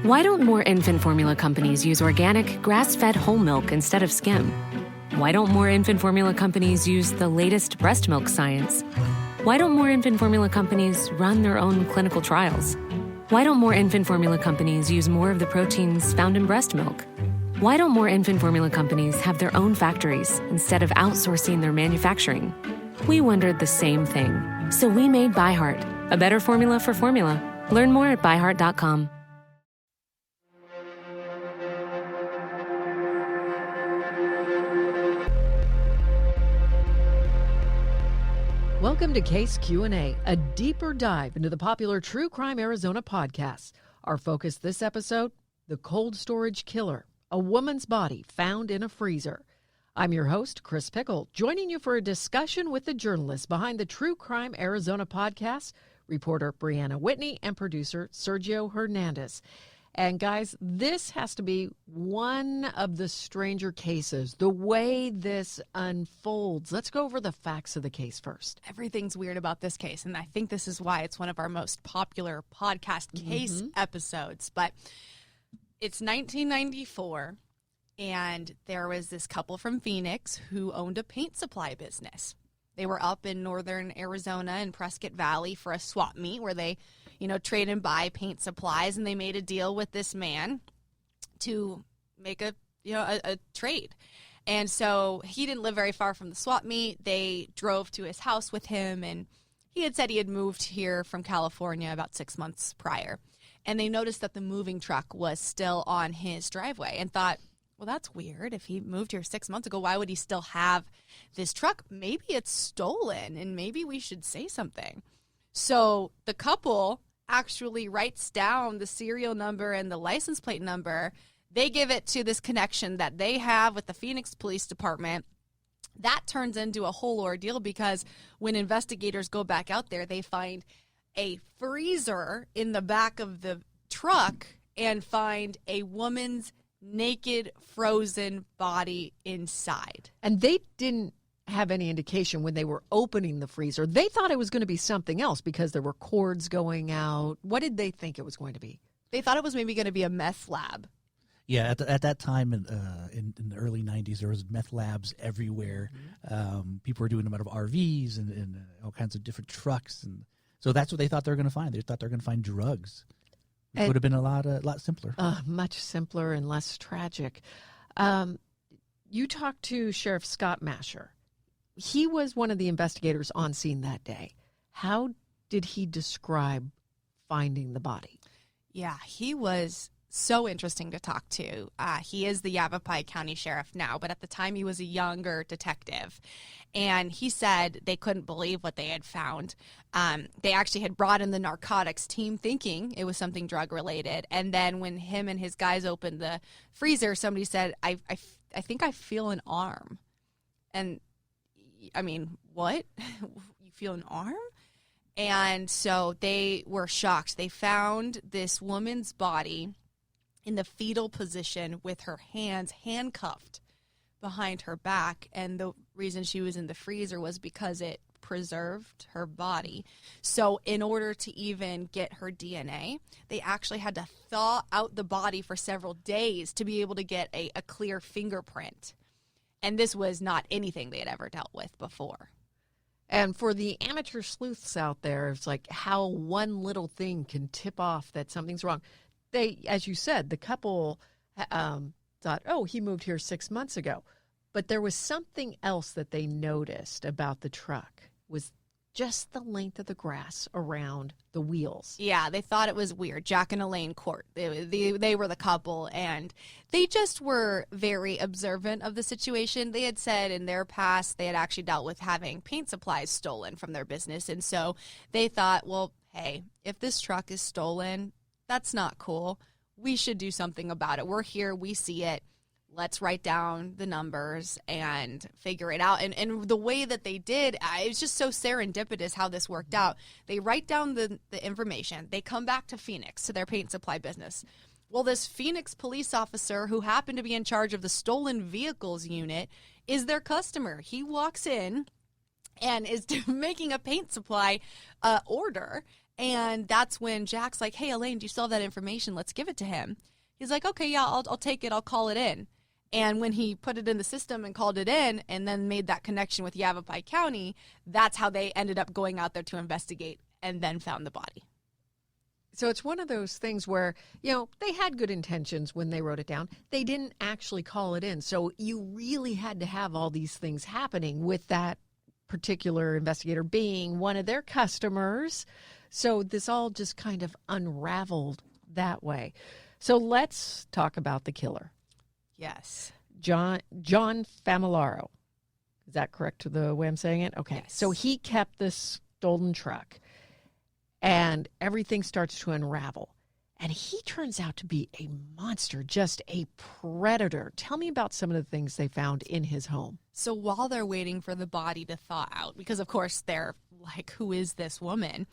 Why don't more infant formula companies use organic, grass-fed whole milk instead of skim? Why don't more infant formula companies use the latest breast milk science? Why don't more infant formula companies run their own clinical trials? Why don't more infant formula companies use more of the proteins found in breast milk? Why don't more infant formula companies have their own factories instead of outsourcing their manufacturing? We wondered the same thing. So we made ByHeart, a better formula for formula. Learn more at byheart.com. Welcome to Case Q&A, a deeper dive into the popular True Crime Arizona podcast. Our focus this episode, the cold storage killer, a woman's body found in a freezer. I'm your host, Kris Pickel, joining you for a discussion with the journalists behind the True Crime Arizona podcast, reporter Briana Whitney and producer Serjio Hernandez. And guys, this has to be one of the stranger cases, the way this unfolds. Let's go over the facts of the case first. Everything's weird about this case, and I think this is why it's one of our most popular podcast case episodes. But it's 1994, and there was this couple from Phoenix who owned a paint supply business. They were up in northern Arizona in Prescott Valley for a swap meet where they, trade and buy paint supplies, and they made a deal with this man to make a trade. And so he didn't live very far from the swap meet. They drove to his house with him, and he had said he had moved here from California about 6 months prior. And they noticed that the moving truck was still on his driveway and thought, well, that's weird. If he moved here 6 months ago, why would he still have this truck? Maybe it's stolen, and maybe we should say something. So the couple actually writes down the serial number and the license plate number. They give it to this connection that they have with the Phoenix Police Department. That turns into a whole ordeal because when investigators go back out there, they find a freezer in the back of the truck and find a woman's naked, frozen body inside. And they didn't have any indication when they were opening the freezer. They thought it was going to be something else because there were cords going out. What did they think it was going to be? They thought it was maybe going to be a meth lab. Yeah, at that time in the early 90s, there was meth labs everywhere. People were doing them out of RVs and all kinds of different trucks. And so that's what they thought they were going to find. They thought they were going to find drugs. It would have been a lot simpler. Much simpler and less tragic. You talked to Sheriff Scott Masher. He was one of the investigators on scene that day. How did he describe finding the body? Yeah, he was so interesting to talk to. He is the Yavapai County Sheriff now, but at the time he was a younger detective. And he said they couldn't believe what they had found. They actually had brought in the narcotics team thinking it was something drug-related. And then when him and his guys opened the freezer, somebody said, I think I feel an arm. And, I mean, what? You feel an arm? And so they were shocked. They found this woman's body in the fetal position with her hands handcuffed behind her back, and the reason she was in the freezer was because it preserved her body. So in order to even get her DNA, they actually had to thaw out the body for several days to be able to get a clear fingerprint. And this was not anything they had ever dealt with before. And for the amateur sleuths out there, it's like how one little thing can tip off that something's wrong. They, as you said, the couple thought, oh, he moved here 6 months ago. But there was something else that they noticed about the truck was just the length of the grass around the wheels. Yeah, they thought it was weird. Jack and Elaine Court, they were the couple, and they just were very observant of the situation. They had said in their past they had actually dealt with having paint supplies stolen from their business, and so they thought, well, hey, if this truck is stolen, that's not cool. We should do something about it. We're here. We see it. Let's write down the numbers and figure it out. And the way that they did, it was just so serendipitous how this worked out. They write down the information. They come back to Phoenix, to their paint supply business. Well, this Phoenix police officer who happened to be in charge of the stolen vehicles unit is their customer. He walks in and is making a paint supply order. And that's when Jack's like, hey, Elaine, do you still have that information? Let's give it to him. He's like, okay, yeah, I'll take it. I'll call it in. And when he put it in the system and called it in and then made that connection with Yavapai County, that's how they ended up going out there to investigate and then found the body. So it's one of those things where, they had good intentions when they wrote it down. They didn't actually call it in. So you really had to have all these things happening with that particular investigator being one of their customers. So this all just kind of unraveled that way. So let's talk about the killer. Yes. John Familaro. Is that correct the way I'm saying it? Okay. Yes. So he kept this stolen truck and everything starts to unravel. And he turns out to be a monster, just a predator. Tell me about some of the things they found in his home. So while they're waiting for the body to thaw out, because of course they're like, who is this woman?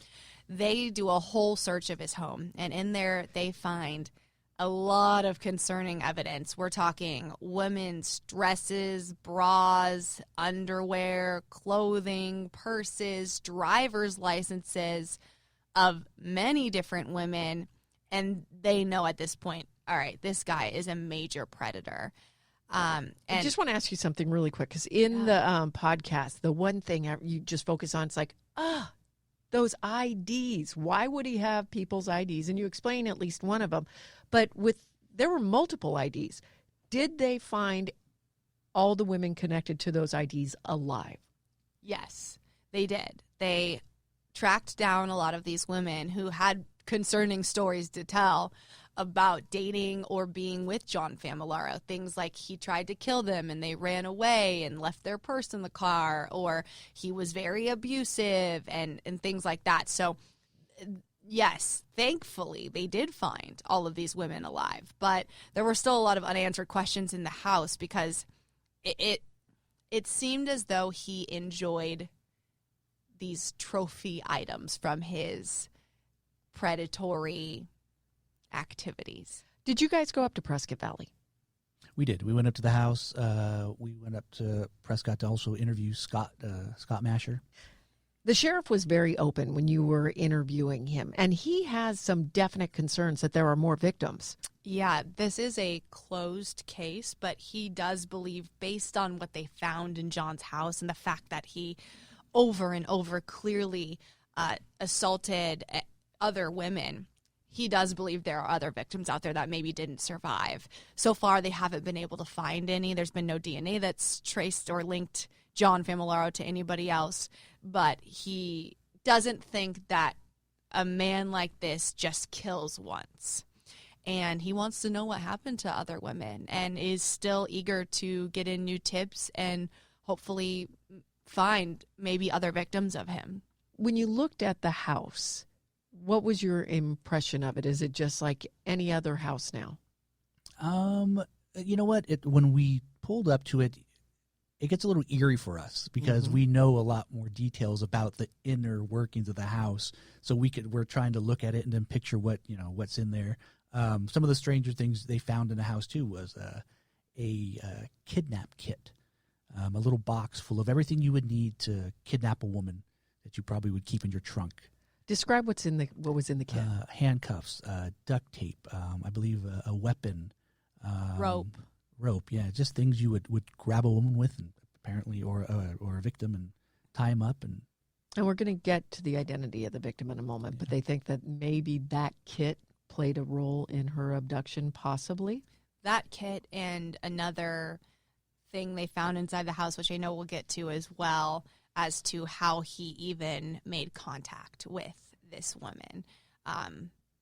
They do a whole search of his home. And in there they find a lot of concerning evidence. We're talking women's dresses, bras, underwear, clothing, purses, driver's licenses of many different women. And they know at this point, all right, this guy is a major predator. And I just want to ask you something really quick, because in the podcast, the one thing you just focus on, it's like, those IDs. Why would he have people's IDs? And you explain at least one of them. But there were multiple IDs. Did they find all the women connected to those IDs alive? Yes, they did. They tracked down a lot of these women who had concerning stories to tell about dating or being with John Familaro. Things like he tried to kill them and they ran away and left their purse in the car, or he was very abusive and things like that. So yes, thankfully they did find all of these women alive, but there were still a lot of unanswered questions in the house because it seemed as though he enjoyed these trophy items from his predatory activities. Did you guys go up to Prescott Valley? We did. We went up to the house. We went up to Prescott to also interview Scott Masher. The sheriff was very open when you were interviewing him, and he has some definite concerns that there are more victims. Yeah, this is a closed case, but he does believe, based on what they found in John's house and the fact that he over and over clearly assaulted other women, he does believe there are other victims out there that maybe didn't survive. So far, they haven't been able to find any. There's been no DNA that's traced or linked John Familaro to anybody else, but he doesn't think that a man like this just kills once. And he wants to know what happened to other women and is still eager to get in new tips and hopefully find maybe other victims of him. When you looked at the house, what was your impression of it? Is it just like any other house now? You know what? When we pulled up to it, it gets a little eerie for us because we know a lot more details about the inner workings of the house. So we're trying to look at it and then picture what's in there. Some of the stranger things they found in the house too was a kidnap kit, a little box full of everything you would need to kidnap a woman that you probably would keep in your trunk. Describe what was in the kit. Handcuffs, duct tape, I believe a weapon. Rope, yeah, just things you would grab a woman with, and apparently, or a victim, and tie him up. And we're going to get to the identity of the victim in a moment, but they think that maybe that kit played a role in her abduction, possibly? That kit and another thing they found inside the house, which I know we'll get to as well, as to how he even made contact with this woman,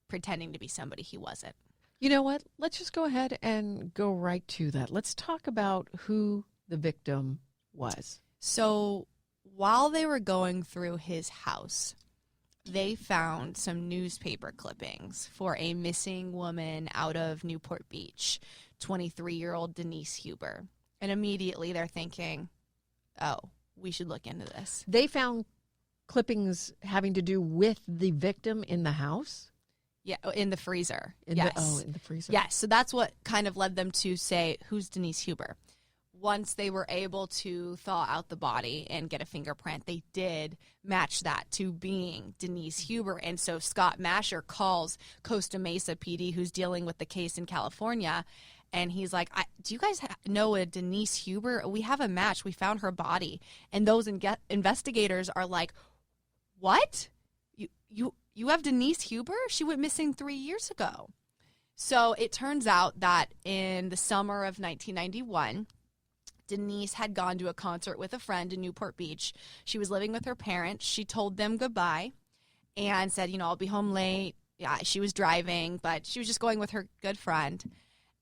pretending to be somebody he wasn't. You know what? Let's just go ahead and go right to that. Let's talk about who the victim was. So while they were going through his house, they found some newspaper clippings for a missing woman out of Newport Beach, 23-year-old Denise Huber. And immediately they're thinking, oh, we should look into this. They found clippings having to do with the victim in the house? Yeah, in the freezer. In the freezer. Yes, so that's what kind of led them to say, who's Denise Huber? once they were able to thaw out the body and get a fingerprint, they did match that to being Denise Huber. And so Scott Masher calls Costa Mesa PD, who's dealing with the case in California, and he's like, do you guys know a Denise Huber? We have a match. We found her body. And those investigators are like, what? You have Denise Huber? She went missing 3 years ago. So it turns out that in the summer of 1991, Denise had gone to a concert with a friend in Newport Beach. She was living with her parents. She told them goodbye and said, I'll be home late. Yeah, she was driving, but she was just going with her good friend.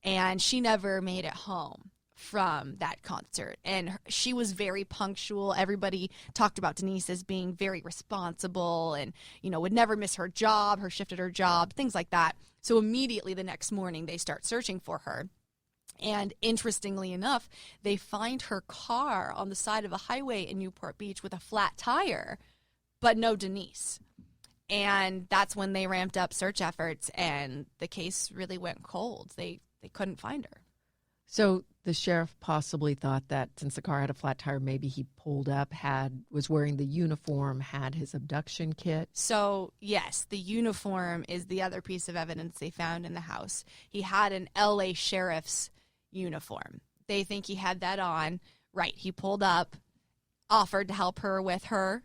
And she never made it home from that concert. And she was very punctual. Everybody talked about Denise as being very responsible and, would never miss her job, her shift at her job, things like that. So immediately the next morning, they start searching for her. And interestingly enough, they find her car on the side of a highway in Newport Beach with a flat tire, but no Denise. And that's when they ramped up search efforts, and the case really went cold. They couldn't find her. So the sheriff possibly thought that since the car had a flat tire, maybe he pulled up, was wearing the uniform, had his abduction kit. So, yes, the uniform is the other piece of evidence they found in the house. He had an LA sheriff's uniform. They think he had that on. Right, he pulled up, offered to help her with her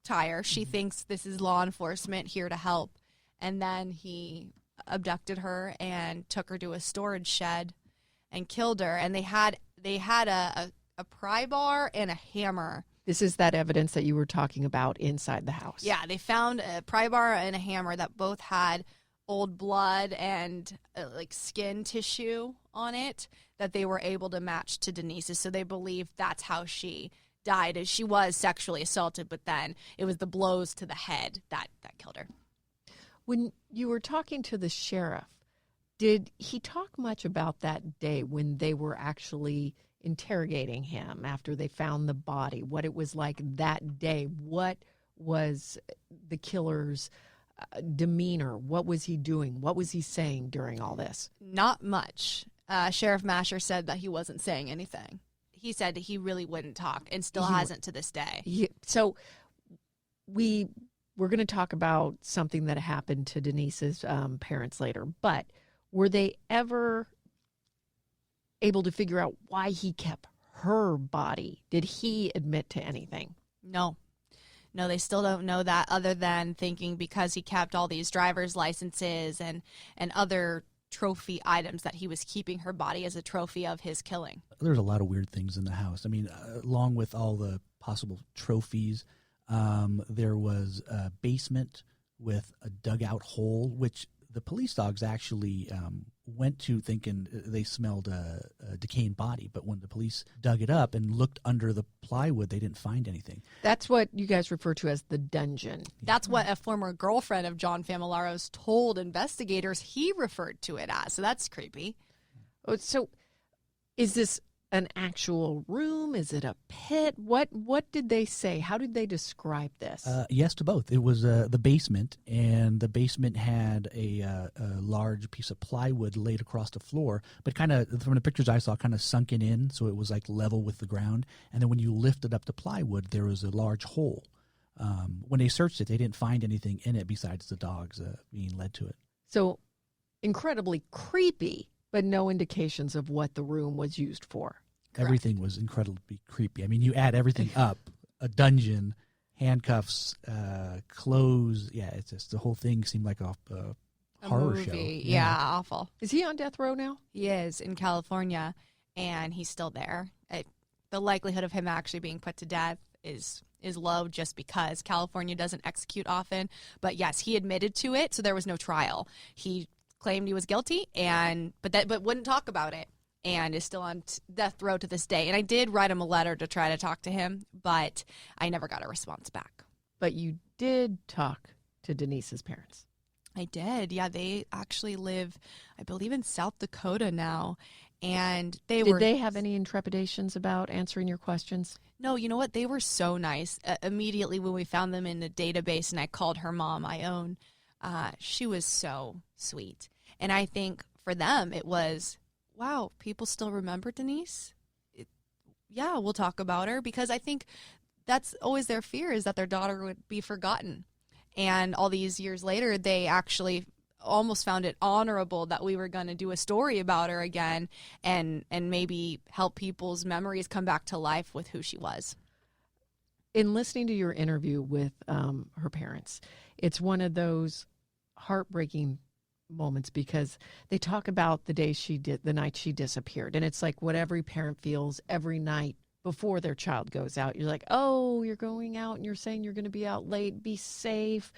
tire. She thinks this is law enforcement here to help. And then he abducted her and took her to a storage shed and killed her. And they had a pry bar and a hammer. This is that evidence that you were talking about inside the house. Yeah, they found a pry bar and a hammer that both had old blood and like skin tissue on it that they were able to match to Denise's. So they believe that's how she died. As she was sexually assaulted, but then it was the blows to the head that killed her. When you were talking to the sheriff, did he talk much about that day when they were actually interrogating him after they found the body, what it was like that day? What was the killer's demeanor? What was he doing? What was he saying during all this? Not much. Sheriff Masher said that he wasn't saying anything. He said that he really wouldn't talk and still hasn't to this day. So we're going to talk about something that happened to Denise's parents later, but were they ever able to figure out why he kept her body? Did he admit to anything? No, they still don't know that, other than thinking because he kept all these driver's licenses and other trophy items that he was keeping her body as a trophy of his killing. There's a lot of weird things in the house. I mean, along with all the possible trophies, there was a basement with a dugout hole, which the police dogs actually went to thinking they smelled a decaying body. But when the police dug it up and looked under the plywood, they didn't find anything. That's what you guys refer to as the dungeon. That's what a former girlfriend of John Familaro's told investigators he referred to it as. So that's creepy. So is this an actual room? Is it a pit? What did they say? How did they describe this? Yes to both. It was the basement, and the basement had a large piece of plywood laid across the floor, but kind of, from the pictures I saw, kind of sunken in, so it was like level with the ground. And then when you lifted up the plywood, there was a large hole. When they searched it, they didn't find anything in it besides the dogs being led to it. So incredibly creepy, but no indications of what the room was used for. Correct. Everything was incredibly creepy. I mean, you add everything up, a dungeon, handcuffs, clothes. Yeah, it's just, the whole thing seemed like a horror movie. show. Yeah, awful. Is he on death row now? He is in California, and he's still there. The likelihood of him actually being put to death is low, just because California doesn't execute often. But yes, he admitted to it, so there was no trial. He claimed he was guilty, but wouldn't talk about it, and is still on death row to this day. And I did write him a letter to try to talk to him, but I never got a response back. But you did talk to Denise's parents. I did. Yeah, they actually live, I believe, in South Dakota now. And did they have any trepidations about answering your questions? No, you know what? They were so nice. Immediately when we found them in the database and I called her mom, my own, she was so sweet. And I think for them it was, wow, people still remember Denise? yeah, we'll talk about her, because I think that's always their fear, is that their daughter would be forgotten. And all these years later, they actually almost found it honorable that we were going to do a story about her again, and maybe help people's memories come back to life with who she was. In listening to your interview with her parents, it's one of those heartbreaking moments, because they talk about the night she disappeared, and it's like what every parent feels every night before their child goes out. You're like, oh, you're going out and you're saying you're going to be out late, be safe.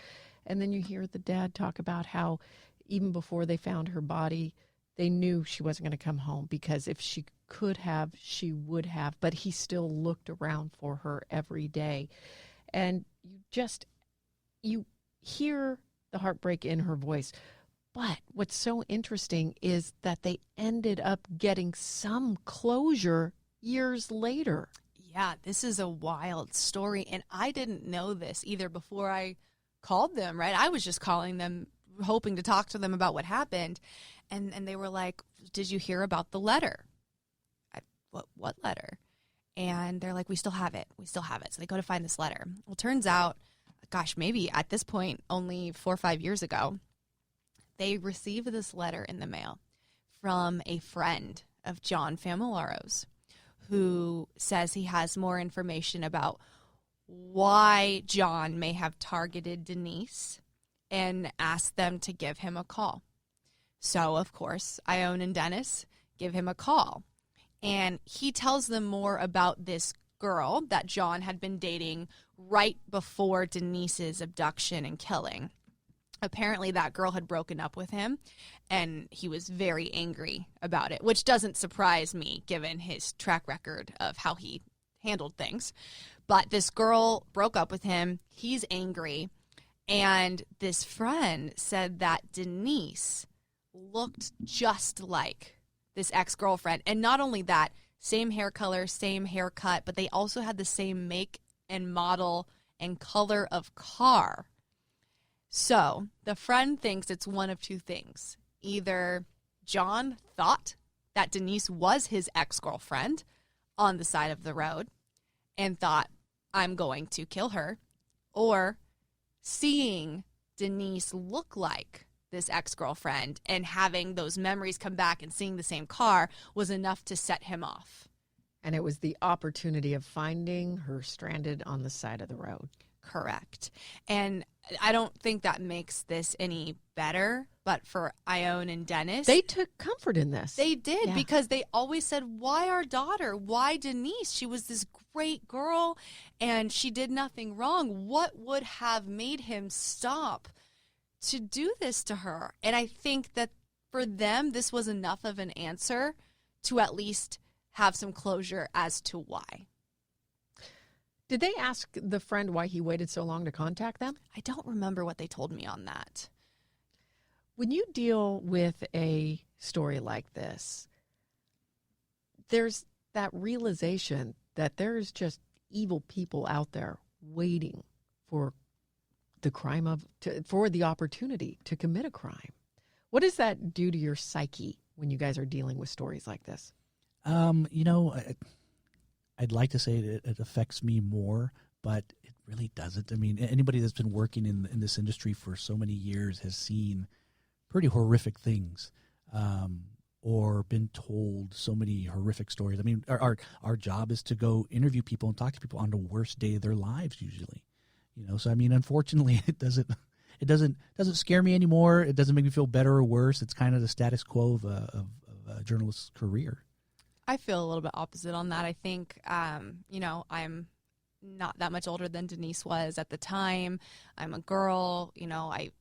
And then you hear the dad talk about how even before they found her body, they knew she wasn't going to come home, because if she could have, she would have, but he still looked around for her every day. And you hear the heartbreak in her voice. But what's so interesting is that they ended up getting some closure years later. Yeah, this is a wild story. And I didn't know this either before I called them, right? I was just calling them, hoping to talk to them about what happened. And they were like, did you hear about the letter? What letter? And they're like, we still have it. We still have it. So they go to find this letter. Well, turns out, gosh, maybe at this point, only 4 or 5 years ago, they received this letter in the mail from a friend of John Familaro's, who says he has more information about why John may have targeted Denise, and asked them to give him a call. So, of course, Ione and Dennis give him a call. And he tells them more about this girl that John had been dating right before Denise's abduction and killing. Apparently, that girl had broken up with him, and he was very angry about it, which doesn't surprise me given his track record of how he handled things. But this girl broke up with him. He's angry. And this friend said that Denise looked just like this ex-girlfriend. And not only that, same hair color, same haircut, but they also had the same make and model and color of car. So the friend thinks it's one of two things. Either John thought that Denise was his ex-girlfriend on the side of the road and thought, I'm going to kill her, or seeing Denise look like this ex-girlfriend and having those memories come back and seeing the same car was enough to set him off. And it was the opportunity of finding her stranded on the side of the road. Correct. And I don't think that makes this any better, but for Ione and Dennis, They took comfort in this. they did, Yeah. because they always said, why our daughter? Why Denise? She was this great girl and she did nothing wrong. What would have made him stop to do this to her? And I think that for them, this was enough of an answer to at least have some closure as to why. Did they ask the friend why he waited so long to contact them? I don't remember what they told me on that. When you deal with a story like this, there's that realization that there's just evil people out there waiting for the for the opportunity to commit a crime. What does that do to your psyche when you guys are dealing with stories like this? I'd like to say it affects me more, but it really doesn't. I mean, anybody that's been working in this industry for so many years has seen pretty horrific things, or been told so many horrific stories. I mean, our job is to go interview people and talk to people on the worst day of their lives, usually. So I mean, unfortunately, it doesn't scare me anymore. It doesn't make me feel better or worse. It's kind of the status quo of a journalist's career. I feel a little bit opposite on that. I think, I'm not that much older than Denise was at the time. I'm a girl.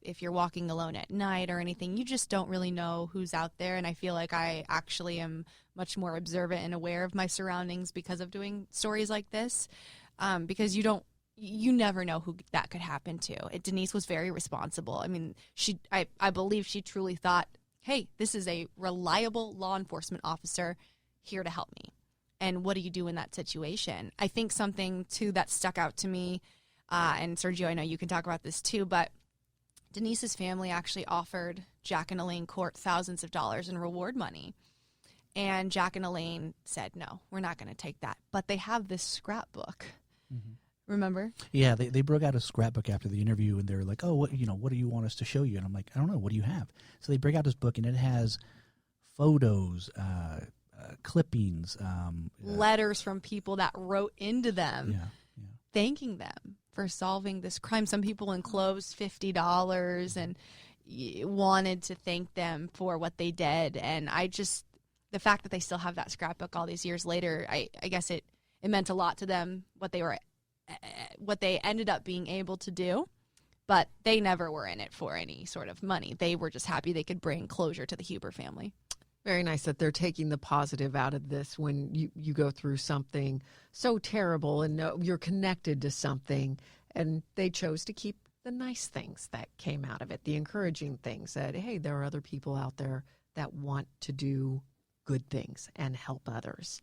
If you're walking alone at night or anything, you just don't really know who's out there. And I feel like I actually am much more observant and aware of my surroundings because of doing stories like this, because you never know who that could happen to. Denise was very responsible. I mean, I believe she truly thought, hey, this is a reliable law enforcement officer here to help me. And what do you do in that situation? I think something, too, that stuck out to me, and Sergio, I know you can talk about this, too, but Denise's family actually offered Jack and Elaine Court thousands of dollars in reward money. And Jack and Elaine said, no, we're not going to take that. But they have this scrapbook. Mm-hmm. Remember? Yeah, they broke out a scrapbook after the interview, and they're like, "Oh, what do you want us to show you?" And I'm like, "I don't know. What do you have?" So they break out this book, and it has photos, clippings, letters from people that wrote into them, thanking them for solving this crime. Some people enclosed $50 and wanted to thank them for what they did. And the fact that they still have that scrapbook all these years later, I guess it meant a lot to them what they ended up being able to do. But they never were in it for any sort of money. They were just happy they could bring closure to the Huber family. Very nice that they're taking the positive out of this when you go through something so terrible and know you're connected to something, and they chose to keep the nice things that came out of it, the encouraging things that, hey, there are other people out there that want to do good things and help others.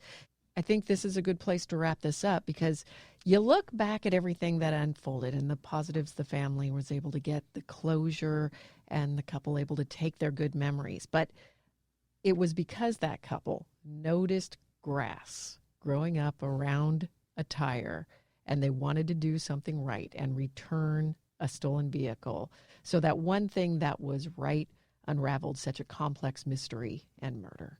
I think this is a good place to wrap this up because you look back at everything that unfolded and the positives the family was able to get, the closure, and the couple able to take their good memories. But it was because that couple noticed grass growing up around a tire, and they wanted to do something right and return a stolen vehicle. So that one thing that was right unraveled such a complex mystery and murder.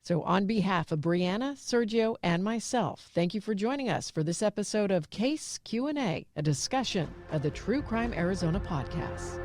So on behalf of Briana, Sergio, and myself, thank you for joining us for this episode of Case Q&A, a discussion of the True Crime Arizona podcast.